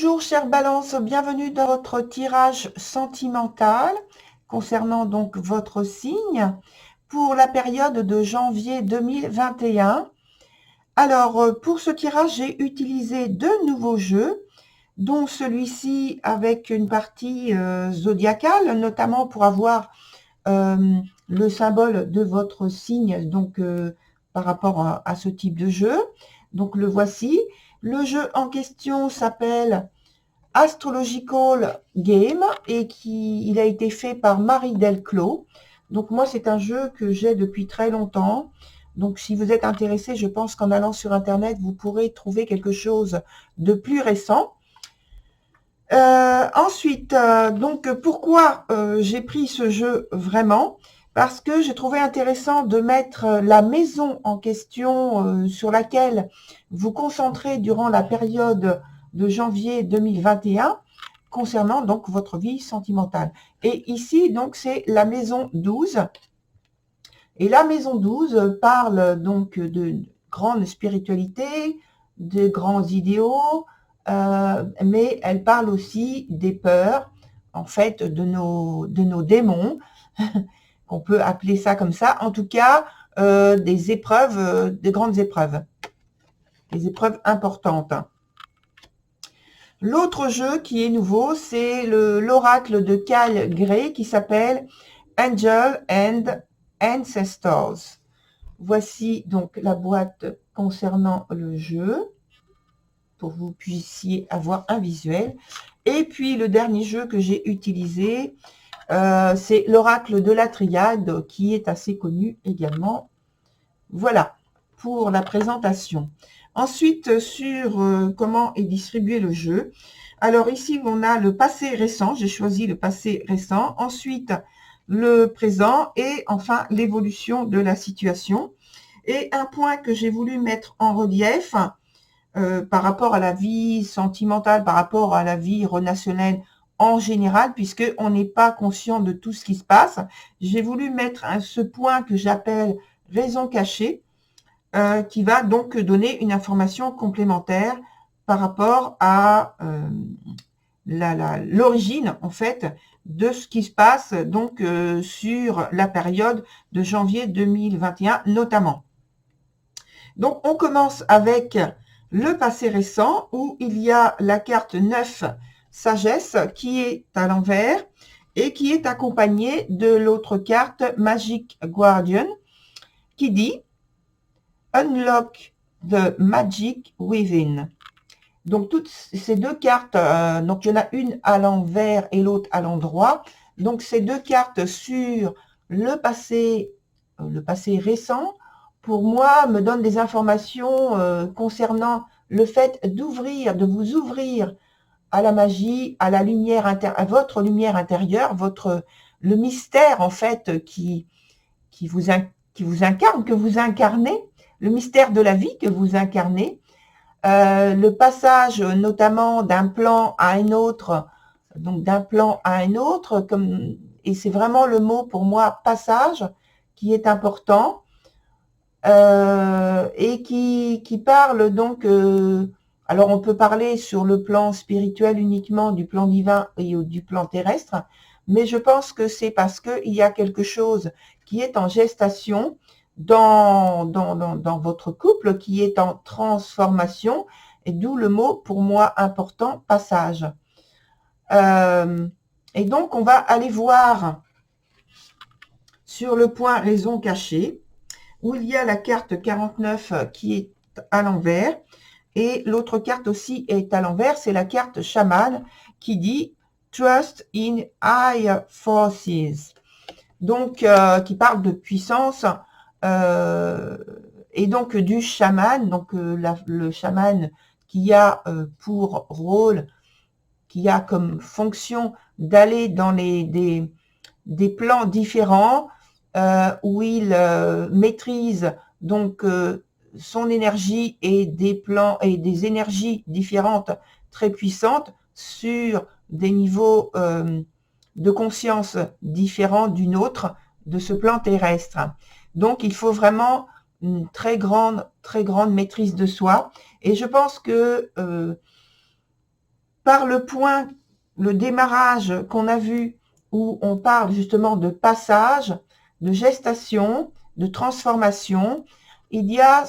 Bonjour chère Balance, bienvenue dans votre tirage sentimental concernant donc votre signe pour la période de janvier 2021. Alors pour ce tirage, j'ai utilisé deux nouveaux jeux, dont celui-ci avec une partie zodiacale, notamment pour avoir le symbole de votre signe, donc par rapport à ce type de jeu. Donc le voici. Le jeu en question s'appelle Astrological Game et il a été fait par Marie Delclos. Donc moi, c'est un jeu que j'ai depuis très longtemps. Donc si vous êtes intéressé, je pense qu'en allant sur Internet, vous pourrez trouver quelque chose de plus récent. Ensuite, donc pourquoi j'ai pris ce jeu vraiment? Parce que j'ai trouvé intéressant de mettre la maison en question sur laquelle vous concentrez durant la période de janvier 2021 concernant donc votre vie sentimentale. Et ici, donc, c'est la maison 12. Et la maison 12 parle donc de grande spiritualité, de grands idéaux, mais elle parle aussi des peurs, en fait, de nos démons, qu'on peut appeler ça comme ça. En tout cas, des épreuves, des grandes épreuves, des épreuves importantes. L'autre jeu qui est nouveau, c'est l'oracle de Kyle Gray qui s'appelle Angel and Ancestors. Voici donc la boîte concernant le jeu, pour que vous puissiez avoir un visuel. Et puis le dernier jeu que j'ai utilisé, c'est l'oracle de la triade, qui est assez connu également. Voilà pour la présentation. Ensuite, sur comment est distribué le jeu. Alors ici, on a le passé récent. J'ai choisi le passé récent. Ensuite, le présent et enfin l'évolution de la situation. Et un point que j'ai voulu mettre en relief par rapport à la vie sentimentale, par rapport à la vie relationnelle en général, puisqu'on n'est pas conscient de tout ce qui se passe, j'ai voulu mettre ce point que j'appelle raison cachée, qui va donc donner une information complémentaire par rapport à l'origine en fait de ce qui se passe donc sur la période de janvier 2021 notamment. Donc on commence avec le passé récent où il y a la carte 9 sagesse qui est à l'envers et qui est accompagnée de l'autre carte Magic Guardian qui dit Unlock the Magic Within. Donc toutes ces deux cartes, donc il y en a une à l'envers et l'autre à l'endroit. Donc ces deux cartes sur le passé récent, pour moi, me donnent des informations concernant le fait d'ouvrir, de vous ouvrir à la magie, à la lumière à votre lumière intérieure, le mystère en fait qui vous incarne, que vous incarnez, le mystère de la vie que vous incarnez, le passage notamment d'un plan à un autre, donc d'un plan à un autre, et c'est vraiment le mot pour moi passage qui est important, et qui parle donc, alors on peut parler sur le plan spirituel uniquement du plan divin et du plan terrestre, mais je pense que c'est parce qu'il y a quelque chose qui est en gestation dans votre couple, qui est en transformation, et d'où le mot, pour moi, important, passage. Et donc, on va aller voir sur le point raison cachée, où il y a la carte 49 qui est à l'envers, et l'autre carte aussi est à l'envers, c'est la carte chaman qui dit « Trust in higher forces ». Donc, qui parle de puissance, et donc du chaman, donc le chaman qui a pour rôle, qui a comme fonction d'aller dans des plans différents, où il maîtrise donc son énergie et des plans et des énergies différentes très puissantes sur des niveaux de conscience différents d'une autre de ce plan terrestre. Donc il faut vraiment une très grande maîtrise de soi, et je pense que par le point, le démarrage qu'on a vu, où on parle justement de passage, de gestation, de transformation, il y a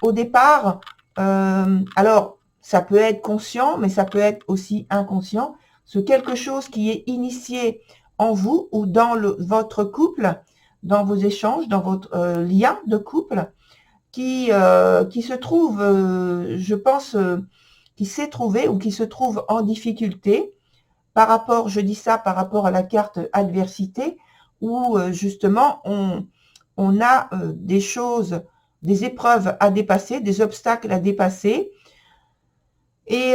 au départ, alors ça peut être conscient, mais ça peut être aussi inconscient, c'est quelque chose qui est initié en vous ou dans votre couple, dans vos échanges, dans votre lien de couple, qui se trouve, je pense, qui s'est trouvé ou qui se trouve en difficulté par rapport, je dis ça par rapport à la carte adversité, où justement on a des choses, des épreuves à dépasser, des obstacles à dépasser. Et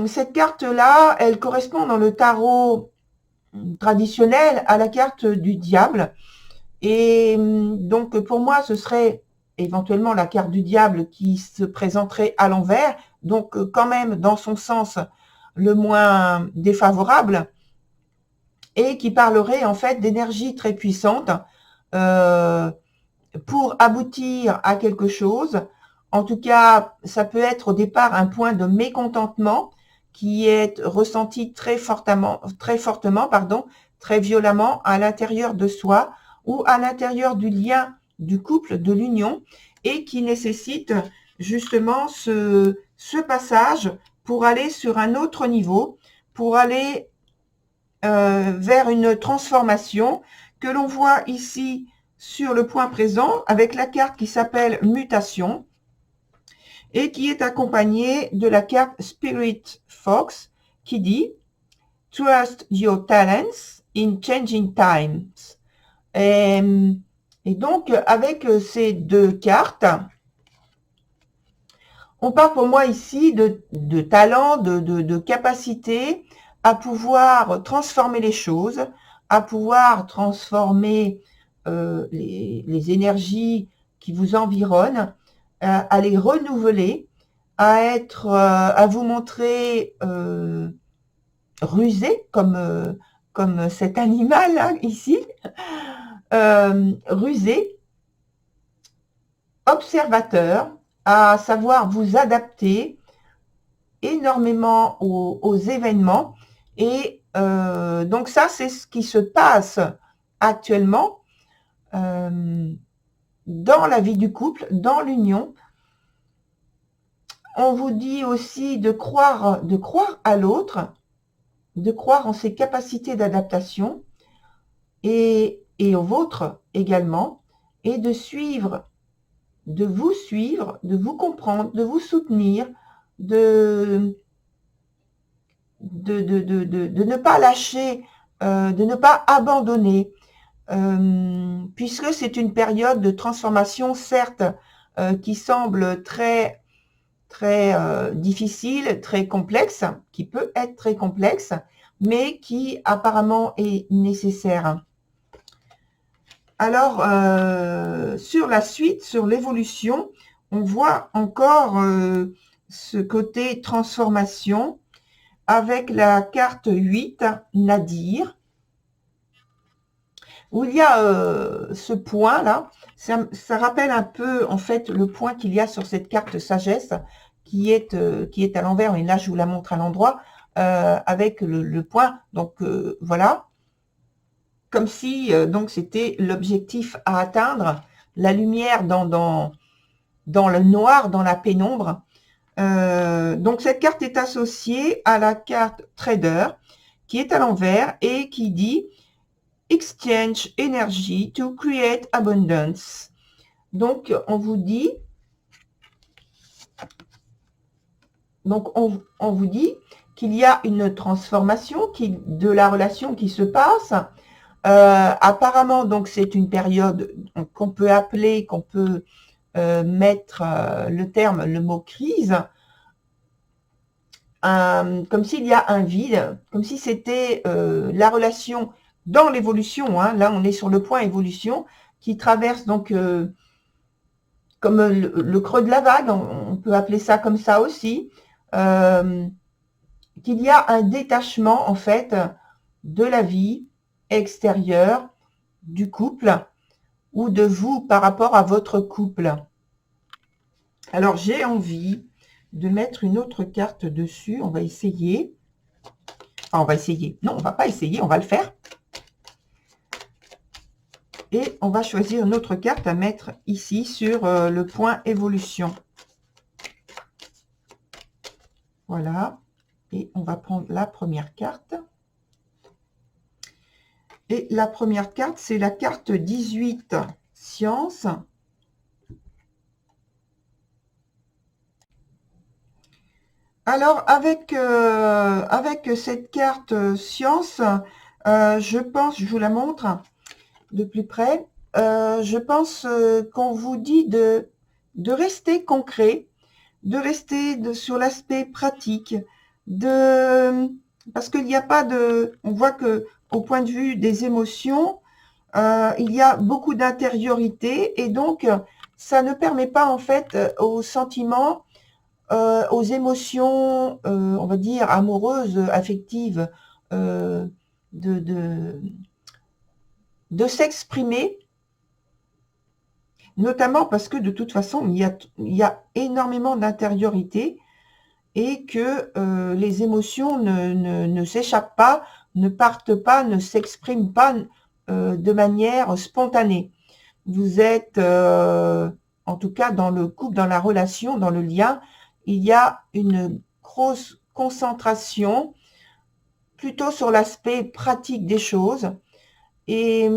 cette carte-là, elle correspond dans le tarot traditionnel à la carte du diable. Et donc pour moi, ce serait éventuellement la carte du diable qui se présenterait à l'envers, donc quand même dans son sens le moins défavorable, et qui parlerait en fait d'énergie très puissante pour aboutir à quelque chose. En tout cas, ça peut être au départ un point de mécontentement qui est ressenti très fortement, très violemment à l'intérieur de soi ou à l'intérieur du lien du couple, de l'union, et qui nécessite justement ce passage pour aller sur un autre niveau, pour aller vers une transformation que l'on voit ici sur le point présent avec la carte qui s'appelle mutation et qui est accompagnée de la carte Spirit Fox qui dit Trust your talents in changing times. Et donc avec ces deux cartes, on parle pour moi ici de talent, de capacité à pouvoir transformer les choses, à pouvoir transformer les énergies qui vous environnent, à les renouveler, à vous montrer rusé comme cet animal là, ici, rusé, observateur, à savoir vous adapter énormément aux événements. Et donc ça, c'est ce qui se passe actuellement dans la vie du couple, dans l'union. On vous dit aussi de croire à l'autre, de croire en ses capacités d'adaptation et aux vôtres également, et de vous suivre, de vous comprendre, de vous soutenir, de ne pas lâcher, de ne pas abandonner, puisque c'est une période de transformation, certes, qui semble très difficile, très complexe, qui peut être très complexe, mais qui apparemment est nécessaire. Alors, sur la suite, sur l'évolution, on voit encore ce côté transformation avec la carte 8, Nadir, où il y a ce point-là. Ça rappelle un peu, en fait, le point qu'il y a sur cette carte sagesse, qui est à l'envers, et là, je vous la montre à l'endroit, avec le point. Donc, voilà. Comme si donc c'était l'objectif à atteindre, la lumière dans le noir, dans la pénombre. Donc cette carte est associée à la carte Trader qui est à l'envers et qui dit Exchange energy to create abundance. Donc on vous dit qu'il y a une transformation de la relation qui se passe. Apparemment, donc c'est une période qu'on peut appeler, qu'on peut mettre le mot crise, comme s'il y a un vide, comme si c'était la relation dans l'évolution, hein, là on est sur le point évolution, qui traverse donc comme le creux de la vague, on peut appeler ça comme ça aussi, qu'il y a un détachement en fait de la vie extérieure du couple ou de vous par rapport à votre couple. Alors j'ai envie de mettre une autre carte dessus, on va essayer. Enfin, on va essayer. Non, on va pas essayer, on va le faire. Et on va choisir une autre carte à mettre ici sur le point évolution. Voilà. Et on va prendre la première carte. Et la première carte, c'est la carte 18, Science. Alors, avec cette carte Science, je pense, je vous la montre de plus près, je pense qu'on vous dit de rester concret, de rester sur l'aspect pratique, parce qu'il n'y a pas de... On voit que au point de vue des émotions, il y a beaucoup d'intériorité et donc ça ne permet pas en fait aux sentiments, aux émotions, on va dire amoureuses, affectives, de s'exprimer, notamment parce que de toute façon, il y a énormément d'intériorité et que les émotions ne s'échappent pas, ne partent pas, ne s'expriment pas de manière spontanée. Vous êtes, en tout cas dans le couple, dans la relation, dans le lien, il y a une grosse concentration plutôt sur l'aspect pratique des choses. Et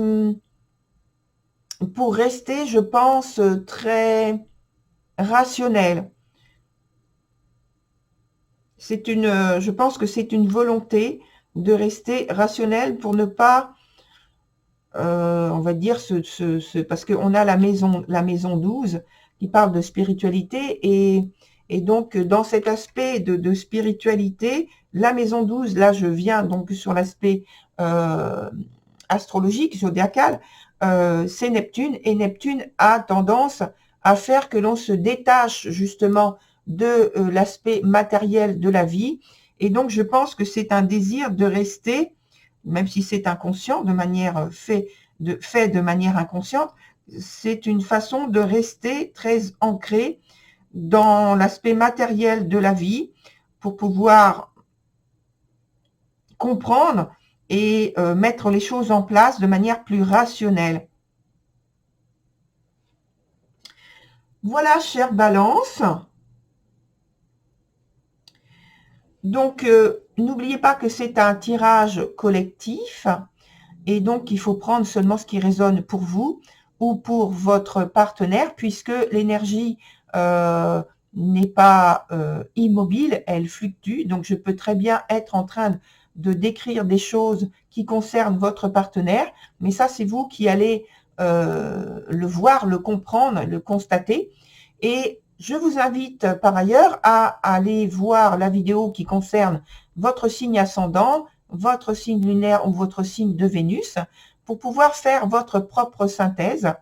pour rester, je pense, très rationnel. Je pense que c'est une volonté de rester rationnel pour ne pas, on va dire, parce qu'on a la maison 12 qui parle de spiritualité et donc dans cet aspect de spiritualité, la maison 12, là je viens donc sur l'aspect astrologique, zodiacal, c'est Neptune et Neptune a tendance à faire que l'on se détache justement de l'aspect matériel de la vie et donc je pense que c'est un désir de rester, même si c'est inconscient, de manière fait de manière inconsciente, c'est une façon de rester très ancré dans l'aspect matériel de la vie pour pouvoir comprendre et mettre les choses en place de manière plus rationnelle. Voilà, chère Balance. Donc, n'oubliez pas que c'est un tirage collectif et donc il faut prendre seulement ce qui résonne pour vous ou pour votre partenaire puisque l'énergie n'est pas immobile, elle fluctue. Donc, je peux très bien être en train de décrire des choses qui concernent votre partenaire, mais ça, c'est vous qui allez le voir, le comprendre, le constater. Et je vous invite par ailleurs à aller voir la vidéo qui concerne votre signe ascendant, votre signe lunaire ou votre signe de Vénus pour pouvoir faire votre propre synthèse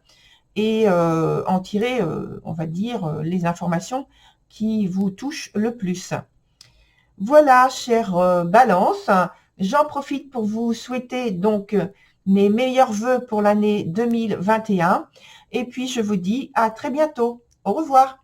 et en tirer, on va dire, les informations qui vous touchent le plus. Voilà, chère Balance, j'en profite pour vous souhaiter donc mes meilleurs vœux pour l'année 2021 et puis je vous dis à très bientôt. Au revoir.